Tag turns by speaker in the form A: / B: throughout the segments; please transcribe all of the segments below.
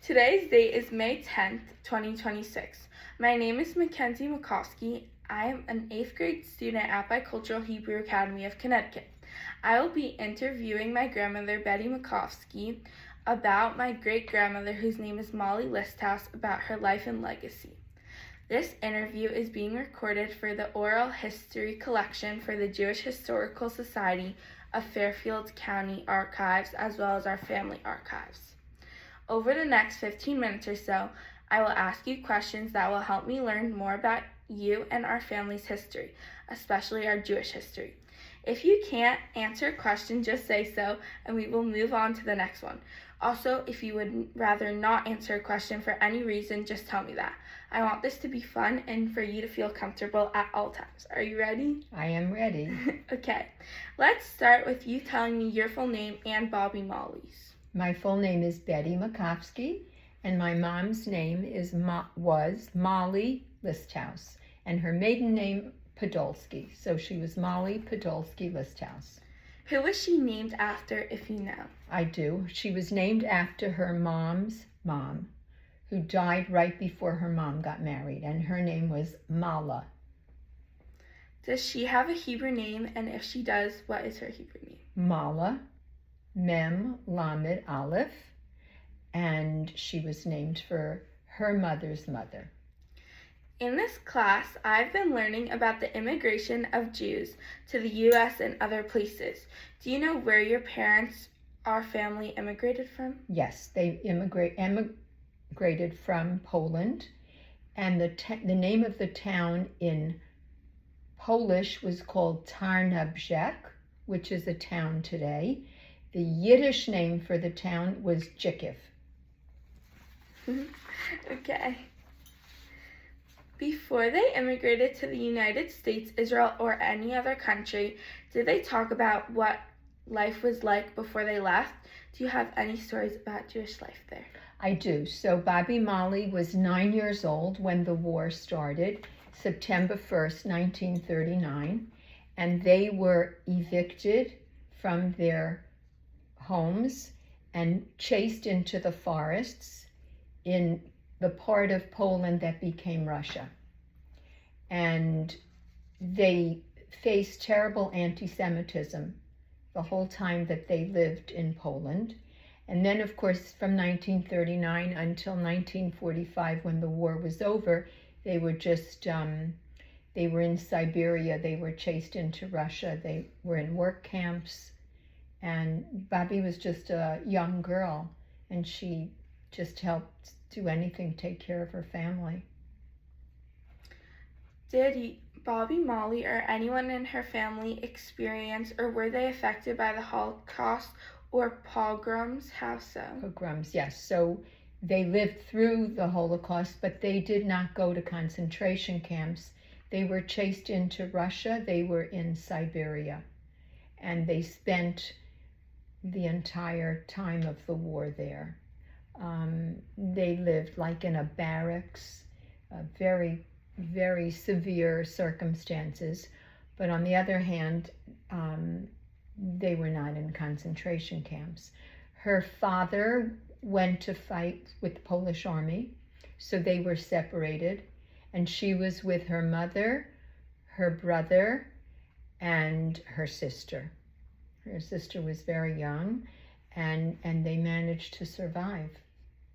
A: Today's date is May 10th, 2026. My name is Mackenzie Makovsky. I am an 8th grade student at Bicultural Hebrew Academy of Connecticut. I will be interviewing my grandmother, Betty Makovsky, about my great-grandmother, whose name is Molly Listhouse, about her life and legacy. This interview is being recorded for the oral history collection for the Jewish Historical Society of Fairfield County Archives, as well as our family archives. Over the next 15 minutes or so, I will ask you questions that will help me learn more about you and our family's history, especially our Jewish history. If you can't answer a question, just say so, and we will move on to the next one. Also, if you would rather not answer a question for any reason, just tell me that. I want this to be fun and for you to feel comfortable at all times. Are you ready?
B: I am ready.
A: Okay, let's start with you telling me your full name and Bobby Molly's.
B: My full name is Betty Makovsky, and my mom's name was Molly Listhouse, and her maiden name Podolsky. So she was Molly Podolsky Listhouse.
A: Who was she named after, if you know?
B: I do. She was named after her mom's mom, who died right before her mom got married, and her name was Mala.
A: Does she have a Hebrew name, and if she does, what is her Hebrew name?
B: Mala, Mem Lamed Aleph, and she was named for her mother's mother.
A: In this class, I've been learning about the immigration of Jews to the U.S. and other places. Do you know where your parents, our family, immigrated from?
B: Yes, they immigrated from Poland, and the name of the town in Polish was called Tarnobrzeg, which is a town today. The Yiddish name for the town was Jikiv.
A: Okay. Before they immigrated to the United States, Israel, or any other country, did they talk about what life was like before they left? Do you have any stories about Jewish life there?
B: I do. So Bobby Molly was 9 years old when the war started, September 1st, 1939, and they were evicted from their homes and chased into the forests in the part of Poland that became Russia. And they faced terrible anti-Semitism the whole time that they lived in Poland. And then, of course, from 1939 until 1945, when the war was over, they were they were in Siberia, they were chased into Russia, they were in work camps. And Bobby was just a young girl, and she just helped do anything, take care of her family.
A: Did Bobby Molly or anyone in her family experience, or were they affected by the Holocaust or pogroms? How so?
B: Pogroms, yes. So they lived through the Holocaust, but they did not go to concentration camps. They were chased into Russia. They were in Siberia, and they spent the entire time of the war there. They lived like in a barracks, very, very severe circumstances. But on the other hand, they were not in concentration camps. Her father went to fight with the Polish army, so they were separated, and she was with her mother, her brother, and her sister. Her sister was very young, and they managed to survive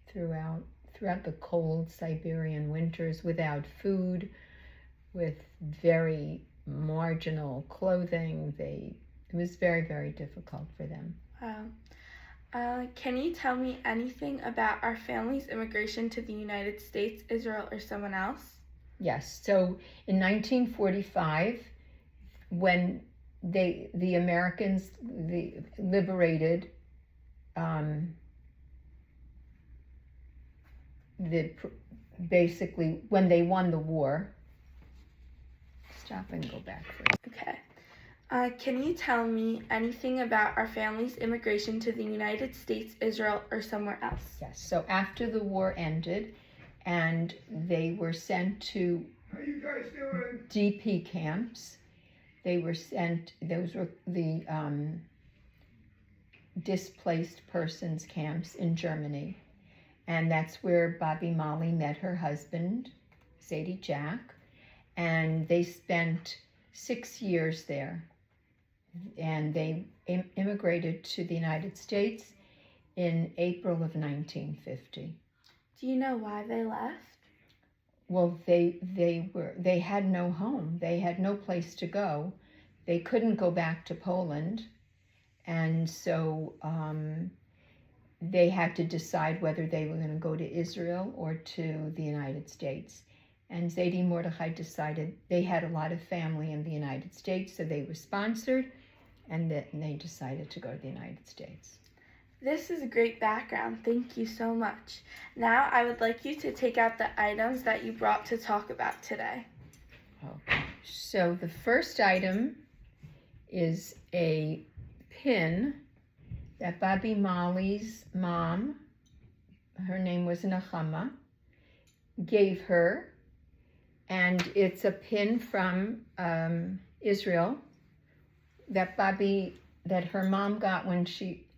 B: throughout the cold Siberian winters without food, with very marginal clothing. It was very, very difficult for them.
A: Wow. Can you tell me anything about our family's immigration to the United States, Israel, or someone else?
B: Yes. So in 1945, when the Americans liberated basically when they won the war. Stop and go back first.
A: Okay. Can you tell me anything about our family's immigration to the United States, Israel, or somewhere else?
B: Yes. So after the war ended and they were sent to DP camps, they were sent, those were the displaced persons camps in Germany. And that's where Bobby Molly met her husband, Zadie Jack, and they spent 6 years there. And they immigrated to the United States in April of 1950.
A: Do you know why they left?
B: Well, they had no home. They had no place to go. They couldn't go back to Poland, and so they had to decide whether they were going to go to Israel or to the United States. And Zadie Mordechai decided they had a lot of family in the United States, so they were sponsored, and then they decided to go to the United States.
A: This is a great background. Thank you so much. Now I would like you to take out the items that you brought to talk about today.
B: Okay. So the first item is a pin that Bobby Molly's mom, her name was Nechama, gave her. And it's a pin from Israel that her mom got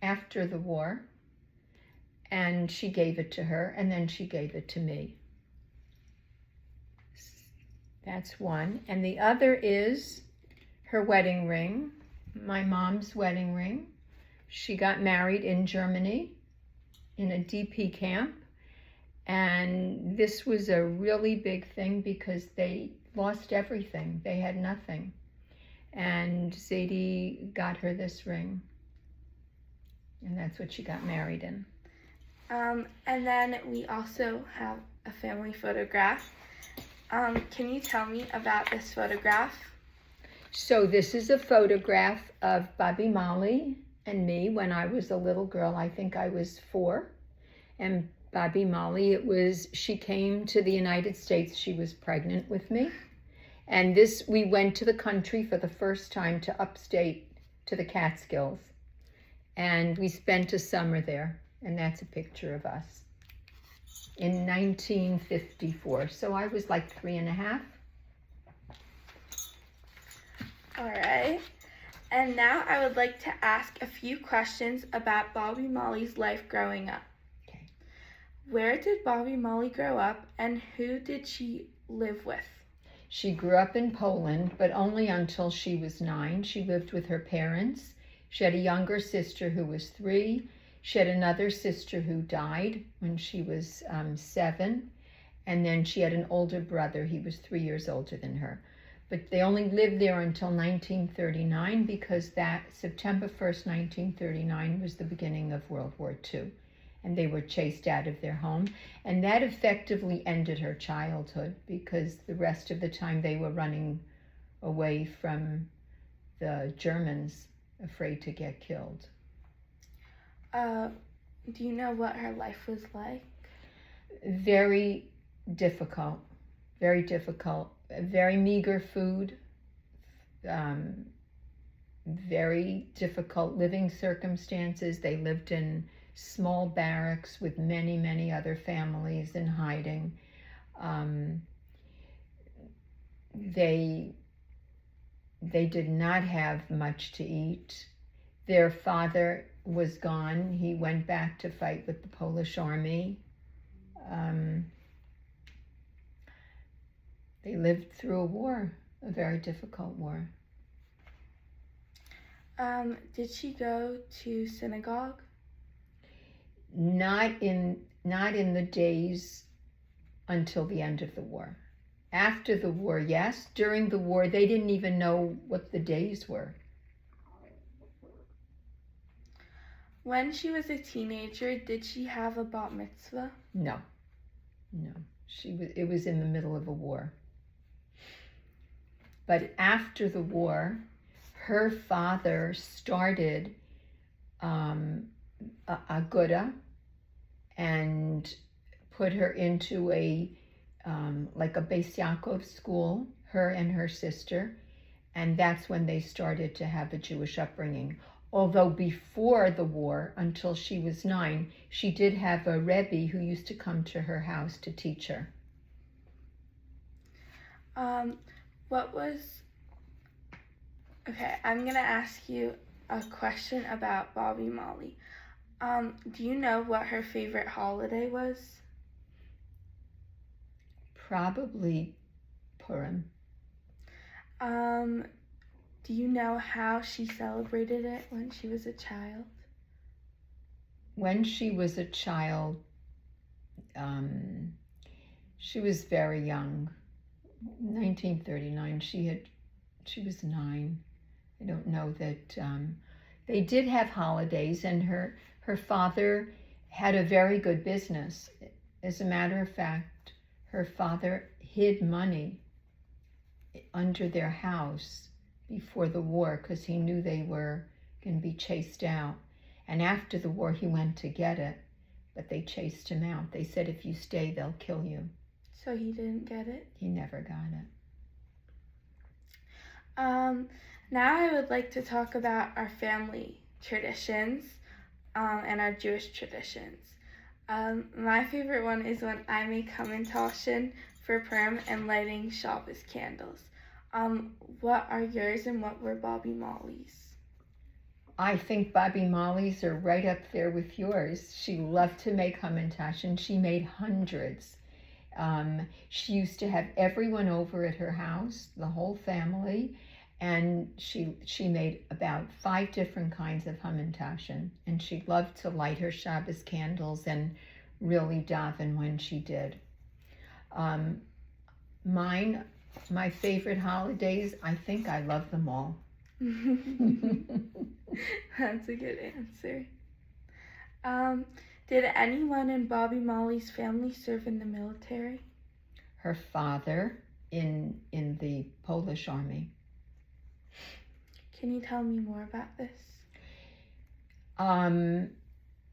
B: after the war, and she gave it to her, and then she gave it to me. That's one. And the other is her wedding ring, my mom's wedding ring. She got married in Germany in a DP camp, and this was a really big thing because they lost everything. They had nothing. And Zadie got her this ring. And that's what she got married in.
A: And then we also have a family photograph. Can you tell me about this photograph?
B: So this is a photograph of Bobby Molly and me when I was a little girl. I think I was 4. And Bobby Molly, she came to the United States. She was pregnant with me. And we went to the country for the first time to upstate to the Catskills. And we spent a summer there, and that's a picture of us in 1954. So I was like 3.5.
A: All right. And now I would like to ask a few questions about Bobby Molly's life growing up.
B: Okay.
A: Where did Bobby Molly grow up, and who did she live with?
B: She grew up in Poland, but only until she was 9. She lived with her parents. She had a younger sister who was 3. She had another sister who died when she was 7. And then she had an older brother. He was 3 years older than her. But they only lived there until 1939 because that September 1st, 1939 was the beginning of World War II. And they were chased out of their home. And that effectively ended her childhood because the rest of the time they were running away from the Germans, afraid to get killed.
A: Do you know what her life was like?
B: Very difficult, very difficult. Very meager food, very difficult living circumstances. They lived in small barracks with many, many other families in hiding. They did not have much to eat. Their father was gone. He went back to fight with the Polish army. They lived through a war, a very difficult war.
A: Did she go to synagogue?
B: Not in the days until the end of the war. After the war, yes. During the war, they didn't even know what the days were.
A: When she was a teenager, did she have a bat mitzvah?
B: No. It was in the middle of a war. But after the war, her father started a Aguda and put her into a Beis Yaakov school, her and her sister, and that's when they started to have a Jewish upbringing. Although before the war, until she was 9, she did have a Rebbe who used to come to her house to teach her.
A: Okay, I'm going to ask you a question about Bobby Molly. Do you know what her favorite holiday was?
B: Probably Purim.
A: Do you know how she celebrated it when she was a child?
B: When she was a child, she was very young. 1939. She was 9. I don't know that they did have holidays, and her father had a very good business. As a matter of fact, her father hid money under their house before the war because he knew they were going to be chased out. And after the war, he went to get it, but they chased him out. They said, if you stay, they'll kill you.
A: So he didn't get it?
B: He never got it.
A: Now I would like to talk about our family traditions and our Jewish traditions. My favorite one is when I make Hamantaschen for Purim and lighting Shabbos candles. What are yours and what were Bobby Molly's?
B: I think Bobby Molly's are right up there with yours. She loved to make Hamantaschen. She made hundreds. She used to have everyone over at her house, the whole family, and she made about 5 different kinds of Hamantaschen, and she loved to light her Shabbos candles and really daven when she did. My favorite holidays, I think I love them all.
A: That's a good answer. Did anyone in Bobby Molly's family serve in the military?
B: Her father in the Polish army.
A: Can you tell me more about this?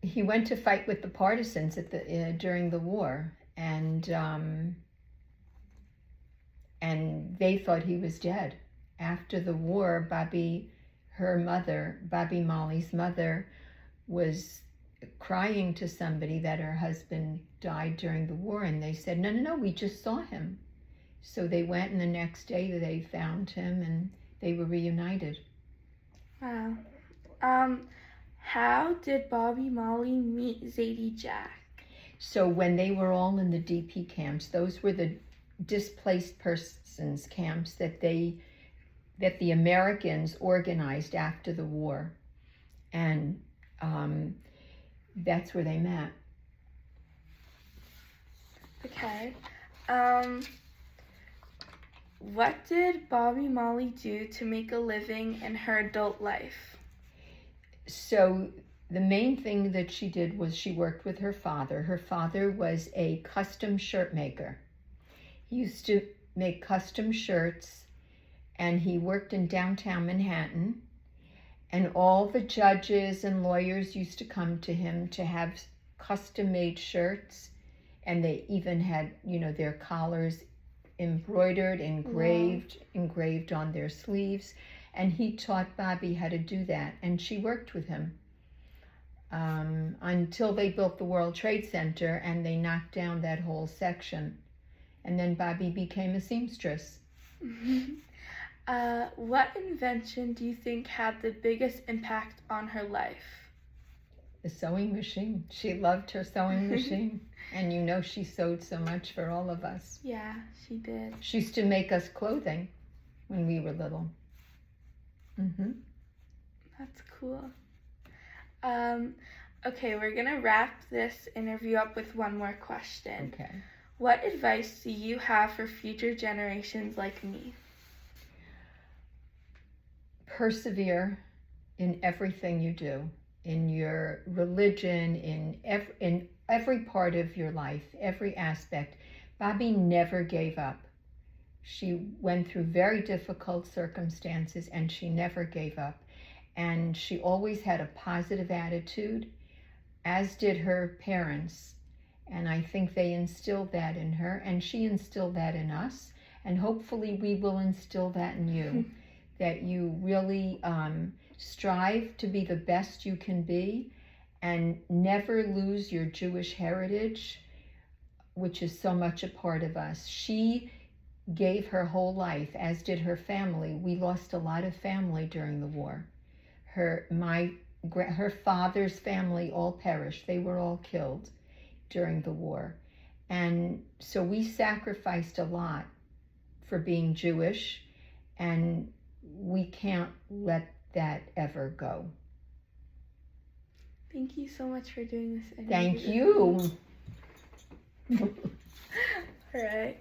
B: He went to fight with the partisans during the war, and they thought he was dead. After the war, Bobby Molly's mother, was crying to somebody that her husband died during the war, and they said, no, we just saw him. So they went, and the next day they found him, and they were reunited.
A: Wow. How did Bobby Molly meet Zadie Jack?
B: So when they were all in the DP camps, those were the displaced persons camps that the Americans organized after the war, and that's where they met.
A: Okay. What did Bobby Molly do to make a living in her adult life?
B: So the main thing that she did was she worked with her father. Her father was a custom shirt maker. He used to make custom shirts, and he worked in downtown Manhattan, and all the judges and lawyers used to come to him to have custom-made shirts, and they even had, their collars embroidered, engraved on their sleeves, and he taught Bobby how to do that, and she worked with him until they built the World Trade Center, and they knocked down that whole section, and then Bobby became a seamstress.
A: What invention do you think had the biggest impact on her life?
B: The sewing machine. She loved her sewing machine. And she sewed so much for all of us.
A: Yeah, she did.
B: She used to make us clothing when we were little. Mm-hmm.
A: That's cool. Okay, we're going to wrap this interview up with one more question.
B: Okay.
A: What advice do you have for future generations like me?
B: Persevere in everything you do, in your religion, in every part of your life, every aspect. Bobby never gave up. She went through very difficult circumstances, and she never gave up. And she always had a positive attitude, as did her parents. And I think they instilled that in her, and she instilled that in us. And hopefully we will instill that in you, that you really strive to be the best you can be, and never lose your Jewish heritage, which is so much a part of us. She gave her whole life, as did her family. We lost a lot of family during the war. My her father's family all perished. They were all killed during the war. And so we sacrificed a lot for being Jewish, and we can't let that ever go.
A: Thank you so much for doing this interview.
B: Thank you.
A: All right.